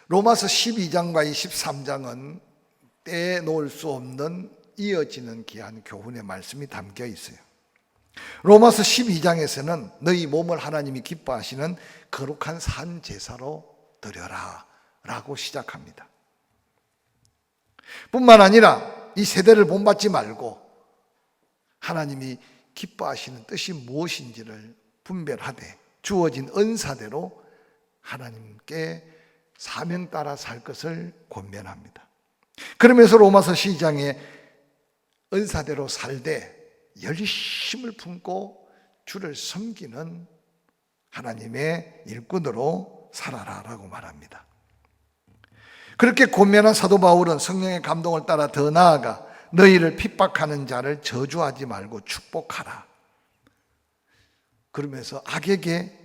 로마서 12장과 13장은 떼놓을 수 없는 이어지는 귀한 교훈의 말씀이 담겨 있어요. 로마서 12장에서는 너희 몸을 하나님이 기뻐하시는 거룩한 산 제사로 드려라 라고 시작합니다. 뿐만 아니라 이 세대를 본받지 말고 하나님이 기뻐하시는 뜻이 무엇인지를 분별하되 주어진 은사대로 하나님께 사명 따라 살 것을 권면합니다. 그러면서 로마서 12장에 은사대로 살되 열심을 품고 주를 섬기는 하나님의 일꾼으로 살아라라고 말합니다. 그렇게 권면한 사도 바울은 성령의 감동을 따라 더 나아가 너희를 핍박하는 자를 저주하지 말고 축복하라. 그러면서 악에게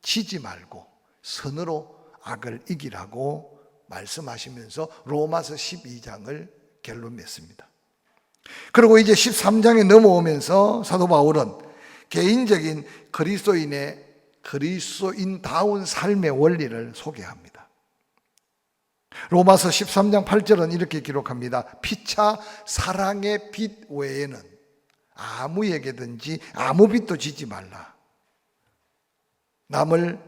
지지 말고 선으로 악을 이기라고 말씀하시면서 로마서 12장을 결론 맺습니다. 그리고 이제 13장에 넘어오면서 사도 바울은 개인적인 그리스도인다운 삶의 원리를 소개합니다. 로마서 13장 8절은 이렇게 기록합니다. 피차 사랑의 빚 외에는 아무에게든지 아무 빚도 지지 말라. 남을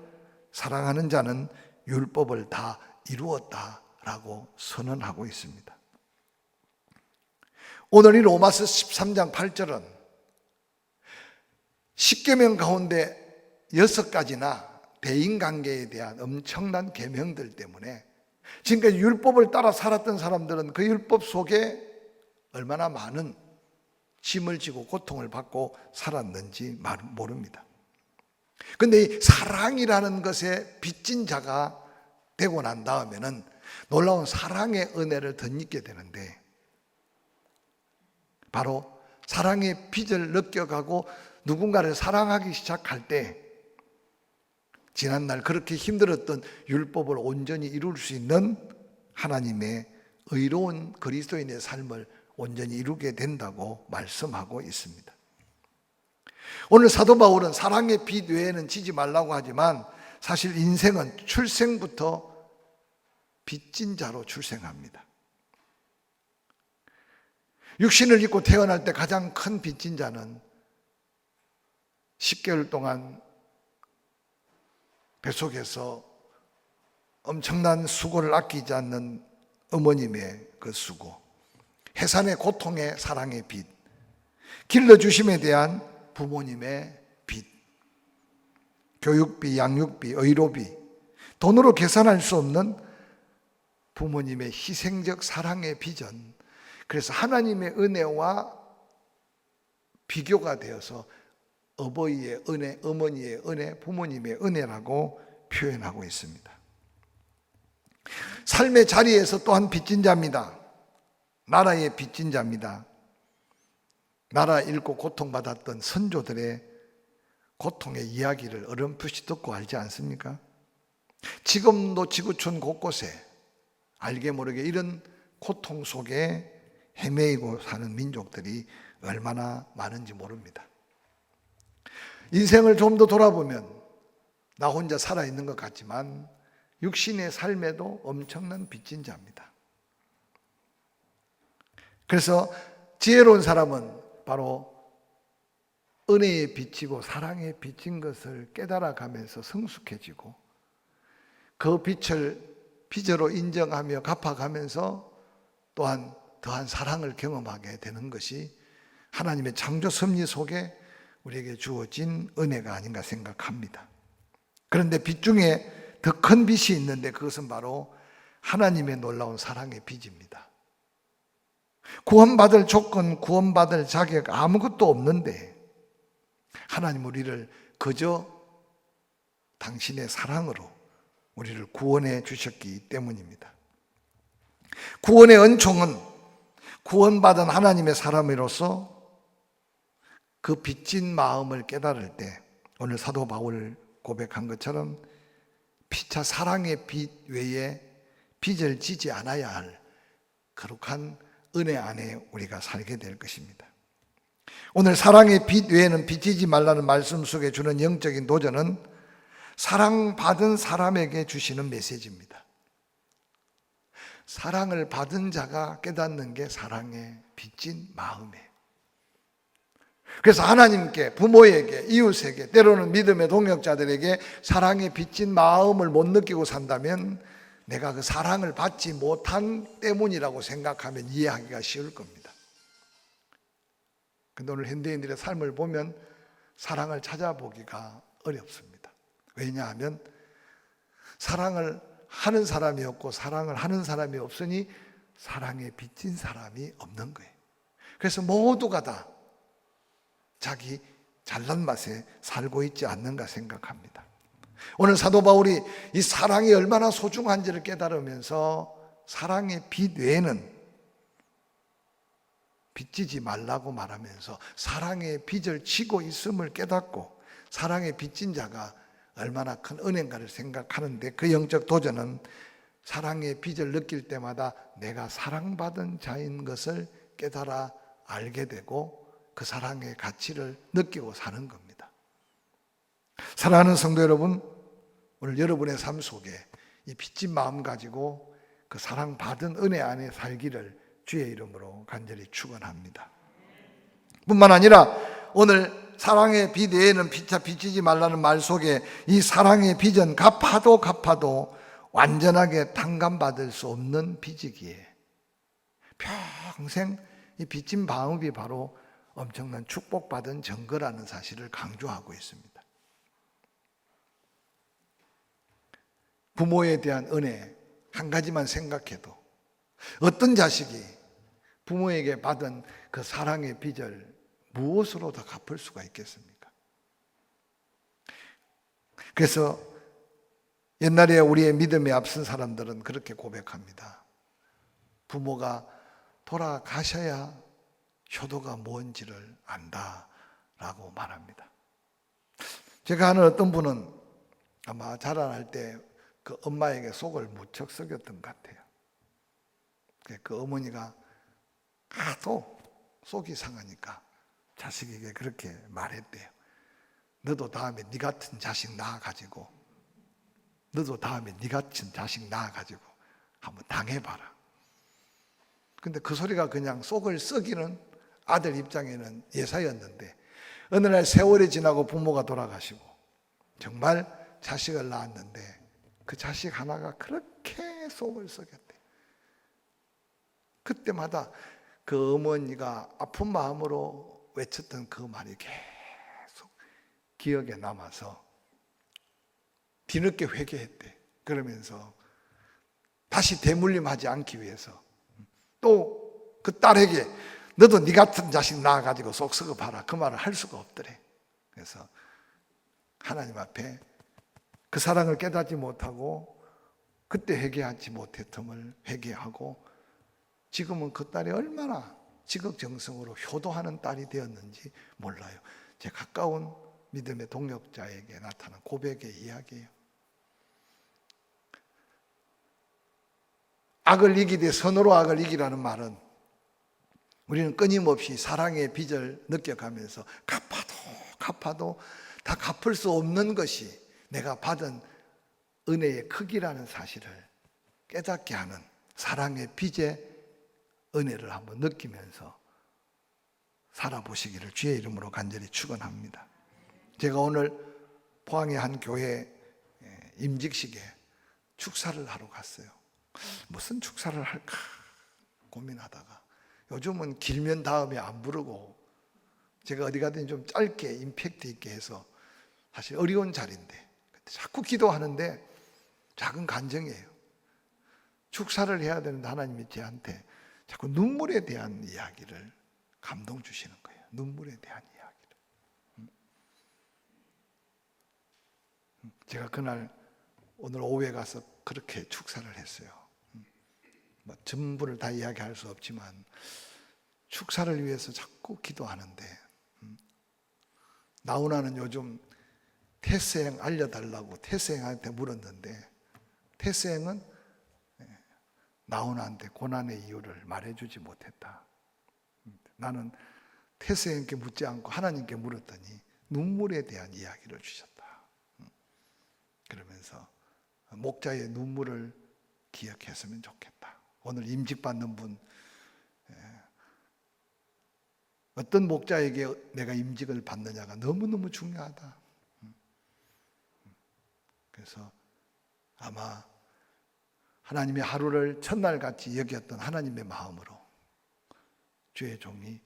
사랑하는 자는 율법을 다 이루었다라고 선언하고 있습니다. 오늘 이 로마서 13장 8절은 10계명 가운데 6가지나 대인관계에 대한 엄청난 계명들 때문에 지금까지 율법을 따라 살았던 사람들은 그 율법 속에 얼마나 많은 짐을 지고 고통을 받고 살았는지 모릅니다. 그런데 이 사랑이라는 것에 빚진 자가 되고 난 다음에는 놀라운 사랑의 은혜를 덧입게 되는데, 바로 사랑의 빚을 느껴가고 누군가를 사랑하기 시작할 때 지난날 그렇게 힘들었던 율법을 온전히 이룰 수 있는 하나님의 의로운 그리스도인의 삶을 온전히 이루게 된다고 말씀하고 있습니다. 오늘 사도 바울은 사랑의 빚 외에는 지지 말라고 하지만 사실 인생은 출생부터 빚진 자로 출생합니다. 육신을 입고 태어날 때 가장 큰 빚진 자는 10개월 동안 뱃속에서 엄청난 수고를 아끼지 않는 어머님의 그 수고, 해산의 고통의 사랑의 빚, 길러주심에 대한 부모님의 빚, 교육비, 양육비, 의료비, 돈으로 계산할 수 없는 부모님의 희생적 사랑의 빚은 그래서 하나님의 은혜와 비교가 되어서 어버이의 은혜, 어머니의 은혜, 부모님의 은혜라고 표현하고 있습니다. 삶의 자리에서 또한 빚진 자입니다. 나라의 빚진 자입니다. 나라 잃고 고통받았던 선조들의 고통의 이야기를 어렴풋이 듣고 알지 않습니까? 지금도 지구촌 곳곳에 알게 모르게 이런 고통 속에 헤매이고 사는 민족들이 얼마나 많은지 모릅니다. 인생을 좀 더 돌아보면 나 혼자 살아있는 것 같지만 육신의 삶에도 엄청난 빚진 자입니다. 그래서 지혜로운 사람은 바로 은혜에 비치고 사랑에 비친 것을 깨달아가면서 성숙해지고 그 빛을 빚으로 인정하며 갚아가면서 또한 더한 사랑을 경험하게 되는 것이 하나님의 창조 섭리 속에 우리에게 주어진 은혜가 아닌가 생각합니다. 그런데 빚 중에 더 큰 빚이 있는데 그것은 바로 하나님의 놀라운 사랑의 빚입니다. 구원받을 조건, 구원받을 자격 아무것도 없는데 하나님 우리를 그저 당신의 사랑으로 우리를 구원해 주셨기 때문입니다. 구원의 은총은 구원받은 하나님의 사람으로서 그 빚진 마음을 깨달을 때 오늘 사도 바울 고백한 것처럼 피차 사랑의 빚 외에 빚을 지지 않아야 할 거룩한 은혜 안에 우리가 살게 될 것입니다. 오늘 사랑의 빚 외에는 빚지지 말라는 말씀 속에 주는 영적인 도전은 사랑받은 사람에게 주시는 메시지입니다. 사랑을 받은 자가 깨닫는 게 사랑의 빚진 마음이에요. 그래서 하나님께, 부모에게, 이웃에게, 때로는 믿음의 동역자들에게 사랑의 빚진 마음을 못 느끼고 산다면 내가 그 사랑을 받지 못한 때문이라고 생각하면 이해하기가 쉬울 겁니다. 근데 오늘 현대인들의 삶을 보면 사랑을 찾아보기가 어렵습니다. 왜냐하면 사랑을 하는 사람이 없고 사랑을 하는 사람이 없으니 사랑에 빚진 사람이 없는 거예요. 그래서 모두가 다 자기 잘난 맛에 살고 있지 않는가 생각합니다. 오늘 사도 바울이 이 사랑이 얼마나 소중한지를 깨달으면서 사랑의 빚 외에는 빚지지 말라고 말하면서 사랑의 빚을 지고 있음을 깨닫고 사랑의 빚진 자가 얼마나 큰 은혜인가를 생각하는데, 그 영적 도전은 사랑의 빚을 느낄 때마다 내가 사랑받은 자인 것을 깨달아 알게 되고 그 사랑의 가치를 느끼고 사는 겁니다. 사랑하는 성도 여러분, 오늘 여러분의 삶 속에 이 빚진 마음 가지고 그 사랑받은 은혜 안에 살기를 주의 이름으로 간절히 축원합니다. 뿐만 아니라 오늘 사랑의 빚 외에는 빚지지 말라는 말 속에 이 사랑의 빚은 갚아도 완전하게 탕감받을 수 없는 빚이기에 평생 이 빚진 마음이 바로 엄청난 축복받은 증거라는 사실을 강조하고 있습니다. 부모에 대한 은혜 한 가지만 생각해도 어떤 자식이 부모에게 받은 그 사랑의 빚을 무엇으로 더 갚을 수가 있겠습니까? 그래서 옛날에 우리의 믿음에 앞선 사람들은 그렇게 고백합니다. 부모가 돌아가셔야 효도가 뭔지를 안다라고 말합니다. 제가 아는 어떤 분은 아마 자라날 때 그 엄마에게 속을 무척 썩였던 것 같아요. 그 어머니가 하도 속이 상하니까 자식에게 그렇게 말했대요. 너도 다음에 네 같은 자식 낳아가지고 한번 당해봐라. 근데 그 소리가 그냥 속을 썩이는 아들 입장에는 예사였는데, 어느 날 세월이 지나고 부모가 돌아가시고 정말 자식을 낳았는데 그 자식 하나가 그렇게 속을 썩였대. 그때마다 그 어머니가 아픈 마음으로 외쳤던 그 말이 계속 기억에 남아서 뒤늦게 회개했대. 그러면서 다시 대물림하지 않기 위해서 또 그 딸에게 너도 네 같은 자식 낳아가지고 속 썩어봐라, 그 말을 할 수가 없더래. 그래서 하나님 앞에 그 사랑을 깨닫지 못하고 그때 회개하지 못했음을 회개하고 지금은 그 딸이 얼마나 지극정성으로 효도하는 딸이 되었는지 몰라요. 제 가까운 믿음의 동역자에게 나타난 고백의 이야기예요. 악을 이기되 선으로 악을 이기라는 말은 우리는 끊임없이 사랑의 빚을 느껴가면서 갚아도 다 갚을 수 없는 것이 내가 받은 은혜의 크기라는 사실을 깨닫게 하는 사랑의 빚의 은혜를 한번 느끼면서 살아보시기를 주의 이름으로 간절히 축원합니다. 제가 오늘 포항의 한 교회 임직식에 축사를 하러 갔어요. 무슨 축사를 할까 고민하다가 요즘은 길면 다음에 안 부르고 제가 어디 가든지 좀 짧게 임팩트 있게 해서 사실 어려운 자리인데 자꾸 기도하는데 작은 간증이에요. 축사를 해야 되는데 하나님이 저한테 자꾸 눈물에 대한 이야기를 감동 주시는 거예요. 눈물에 대한 이야기를. 제가 그날 오늘 오후에 가서 그렇게 축사를 했어요. 뭐 전부를 다 이야기할 수 없지만 축사를 위해서 자꾸 기도하는데 나훈아는 요즘 태스행 알려달라고 태스행한테 물었는데 태스행은 나훈아한테 고난의 이유를 말해주지 못했다. 나는 태스행께 묻지 않고 하나님께 물었더니 눈물에 대한 이야기를 주셨다. 그러면서 목자의 눈물을 기억했으면 좋겠다. 오늘 임직받는 분, 어떤 목자에게 내가 임직을 받느냐가 너무너무 중요하다. 그래서 아마 하나님의 하루를 첫날같이 여겼던 하나님의 마음으로 주의 종이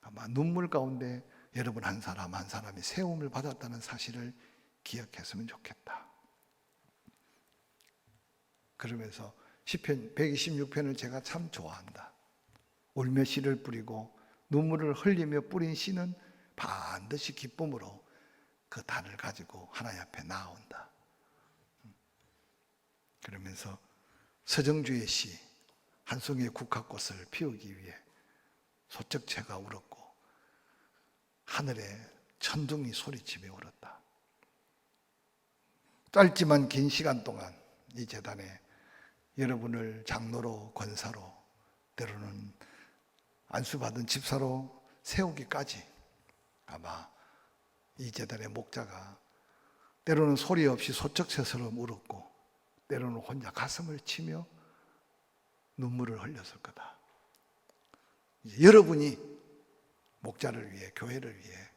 아마 눈물 가운데 여러분 한 사람 한 사람이 세움을 받았다는 사실을 기억했으면 좋겠다. 그러면서 시편 126편을 제가 참 좋아한다. 울며 씨를 뿌리고 눈물을 흘리며 뿌린 씨는 반드시 기쁨으로 그 단을 가지고 하나님 앞에 나온다. 그러면서 서정주의 씨, 한 송이의 국화꽃을 피우기 위해 소쩍채가 울었고 하늘에 천둥이 소리치며 울었다. 짧지만 긴 시간 동안 이 제단에 여러분을 장로로, 권사로, 때로는 안수받은 집사로 세우기까지 아마 이 제단의 목자가 때로는 소리 없이 소쩍새처럼 울었고 때로는 혼자 가슴을 치며 눈물을 흘렸을 거다. 이제 여러분이 목자를 위해, 교회를 위해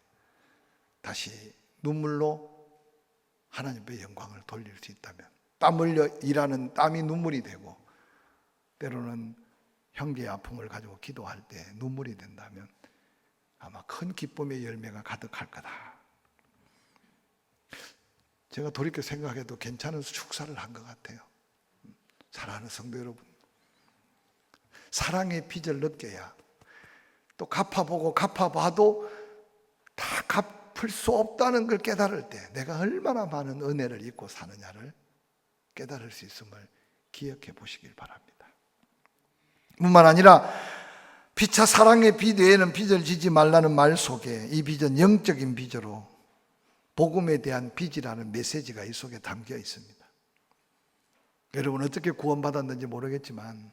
다시 눈물로 하나님의 영광을 돌릴 수 있다면, 땀 흘려 일하는 땀이 눈물이 되고 때로는 형제의 아픔을 가지고 기도할 때 눈물이 된다면 아마 큰 기쁨의 열매가 가득할 거다. 제가 돌이켜 생각해도 괜찮은 축사를 한 것 같아요. 사랑하는 성도 여러분, 사랑의 빚을 느껴야 또 갚아보고 갚아봐도 다 갚을 수 없다는 걸 깨달을 때 내가 얼마나 많은 은혜를 입고 사느냐를 깨달을 수 있음을 기억해 보시길 바랍니다. 뿐만 아니라 피차 사랑의 빚 외에는 빚을 지지 말라는 말 속에 이 빚은 영적인 빚으로 복음에 대한 빚이라는 메시지가 이 속에 담겨 있습니다. 여러분 어떻게 구원받았는지 모르겠지만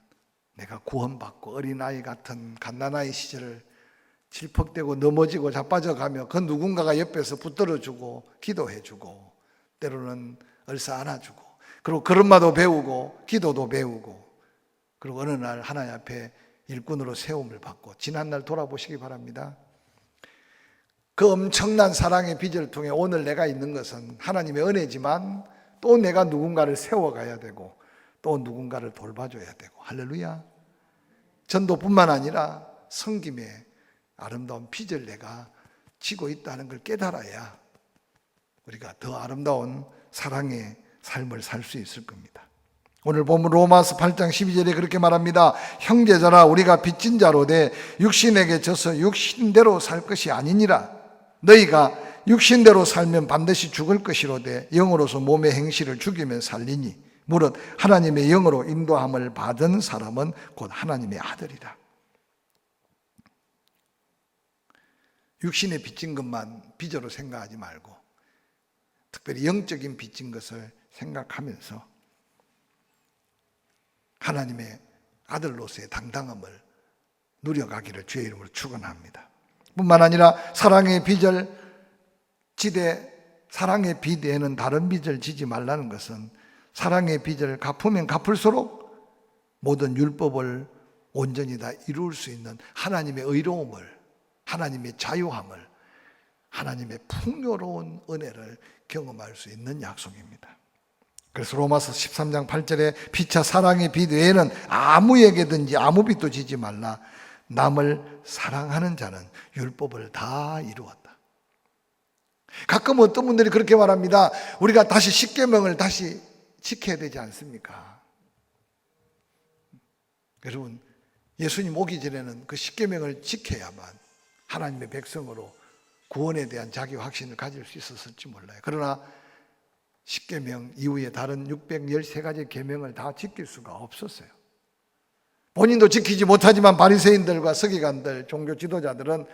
내가 구원받고 어린아이 같은 갓난아이 시절을 질퍽대고 넘어지고 자빠져가며 그 누군가가 옆에서 붙들어주고 기도해주고 때로는 얼싸 안아주고 그리고 걸음마도 배우고 기도도 배우고 그리고 어느 날 하나님 앞에 일꾼으로 세움을 받고 지난날 돌아보시기 바랍니다. 그 엄청난 사랑의 빚을 통해 오늘 내가 있는 것은 하나님의 은혜지만 또 내가 누군가를 세워가야 되고 또 누군가를 돌봐줘야 되고 할렐루야. 전도뿐만 아니라 섬김의 아름다운 빚을 내가 지고 있다는 걸 깨달아야 우리가 더 아름다운 사랑의 삶을 살 수 있을 겁니다. 오늘 보면 로마서 8장 12절에 그렇게 말합니다. 형제자라 우리가 빚진 자로 돼 육신에게 져서 육신대로 살 것이 아니니라. 너희가 육신대로 살면 반드시 죽을 것이로되 영으로서 몸의 행실을 죽이면 살리니 무릇 하나님의 영으로 인도함을 받은 사람은 곧 하나님의 아들이라. 육신에 빚진 것만 빚으로 생각하지 말고 특별히 영적인 빚진 것을 생각하면서 하나님의 아들로서의 당당함을 누려가기를 주의 이름으로 축원합니다. 뿐만 아니라 사랑의 빚을 지되 사랑의 빚에는 다른 빚을 지지 말라는 것은 사랑의 빚을 갚으면 갚을수록 모든 율법을 온전히 다 이룰 수 있는 하나님의 의로움을, 하나님의 자유함을, 하나님의 풍요로운 은혜를 경험할 수 있는 약속입니다. 그래서 로마서 13장 8절에 피차 사랑의 빚 외에는 아무에게든지 아무 빚도 지지 말라. 남을 사랑하는 자는 율법을 다 이루었다. 가끔 어떤 분들이 그렇게 말합니다. 우리가 다시 십계명을 다시 지켜야 되지 않습니까? 여러분, 예수님 오기 전에는 그 십계명을 지켜야만 하나님의 백성으로 구원에 대한 자기 확신을 가질 수 있었을지 몰라요. 그러나 십계명 이후에 다른 613가지 계명을 다 지킬 수가 없었어요. 본인도 지키지 못하지만 바리새인들과 서기관들, 종교 지도자들은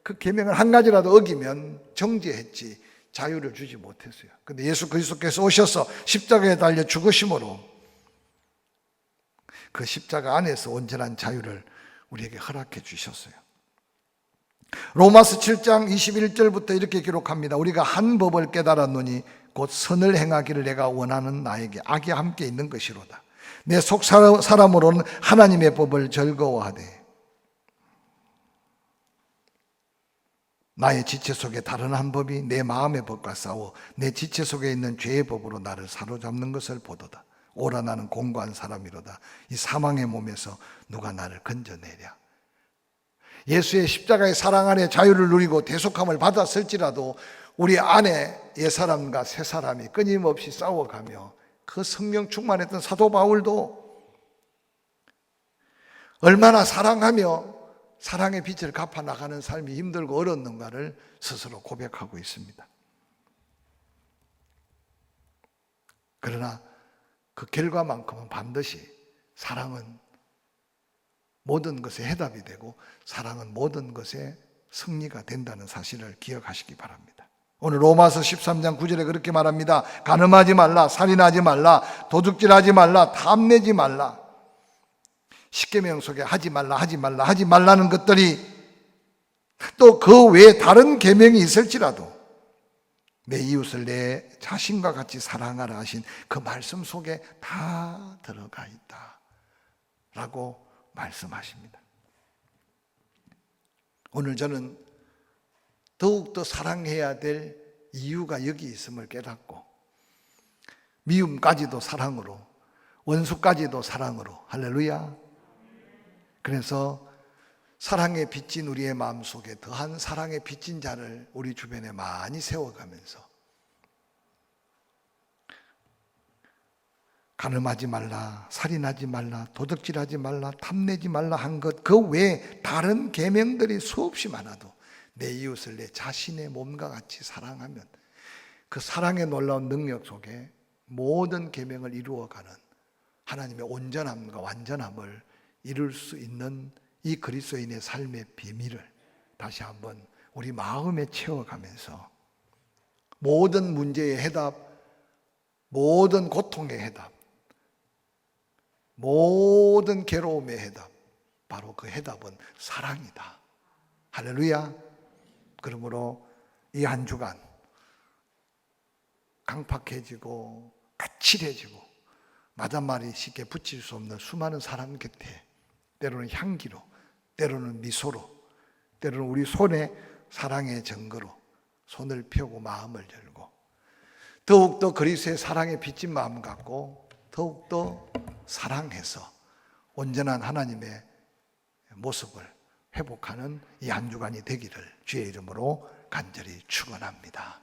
그 계명을 한 가지라도 어기면 정죄했지 자유를 주지 못했어요. 그런데 예수 그리스도께서 오셔서 십자가에 달려 죽으심으로 그 십자가 안에서 온전한 자유를 우리에게 허락해 주셨어요. 로마서 7장 21절부터 이렇게 기록합니다. 우리가 한 법을 깨달았노니 곧 선을 행하기를 내가 원하는 나에게 악이 함께 있는 것이로다. 내 속 사람으로는 하나님의 법을 즐거워하되 나의 지체 속에 다른 한 법이 내 마음의 법과 싸워 내 지체 속에 있는 죄의 법으로 나를 사로잡는 것을 보도다. 오라 나는 공고한 사람이로다. 이 사망의 몸에서 누가 나를 건져내랴. 예수의 십자가의 사랑 안에 자유를 누리고 대속함을 받았을지라도 우리 안에 옛사람과 새사람이 끊임없이 싸워가며 그 성령 충만했던 사도 바울도 얼마나 사랑하며 사랑의 빛을 갚아나가는 삶이 힘들고 어렵는가를 스스로 고백하고 있습니다. 그러나 그 결과만큼은 반드시 사랑은 모든 것의 해답이 되고 사랑은 모든 것의 승리가 된다는 사실을 기억하시기 바랍니다. 오늘 로마서 13장 9절에 그렇게 말합니다. 간음하지 말라, 살인하지 말라, 도둑질하지 말라, 탐내지 말라. 십계명 속에 하지 말라, 하지 말라, 하지 말라는 것들이 또 그 외에 다른 계명이 있을지라도 내 이웃을 내 자신과 같이 사랑하라 하신 그 말씀 속에 다 들어가 있다 라고 말씀하십니다. 오늘 저는 더욱더 사랑해야 될 이유가 여기 있음을 깨닫고 미움까지도 사랑으로 원수까지도 사랑으로 할렐루야. 그래서 사랑에 빚진 우리의 마음속에 더한 사랑에 빚진 자를 우리 주변에 많이 세워가면서 간음하지 말라, 살인하지 말라, 도둑질하지 말라, 탐내지 말라 한 것 그 외에 다른 계명들이 수없이 많아도 내 이웃을 내 자신의 몸과 같이 사랑하면 그 사랑의 놀라운 능력 속에 모든 계명을 이루어가는 하나님의 온전함과 완전함을 이룰 수 있는 이 그리스도인의 삶의 비밀을 다시 한번 우리 마음에 채워가면서 모든 문제의 해답, 모든 고통의 해답, 모든 괴로움의 해답, 바로 그 해답은 사랑이다. 할렐루야. 그러므로 이 한 주간 강팍해지고 까칠해지고 맞은말이 쉽게 붙일 수 없는 수많은 사람 곁에 때로는 향기로, 때로는 미소로, 때로는 우리 손에 사랑의 증거로 손을 펴고 마음을 열고 더욱더 그리스도의 사랑에 빚진 마음 갖고 더욱더 사랑해서 온전한 하나님의 모습을 회복하는 이 한 주간이 되기를 주의 이름으로 간절히 축원합니다.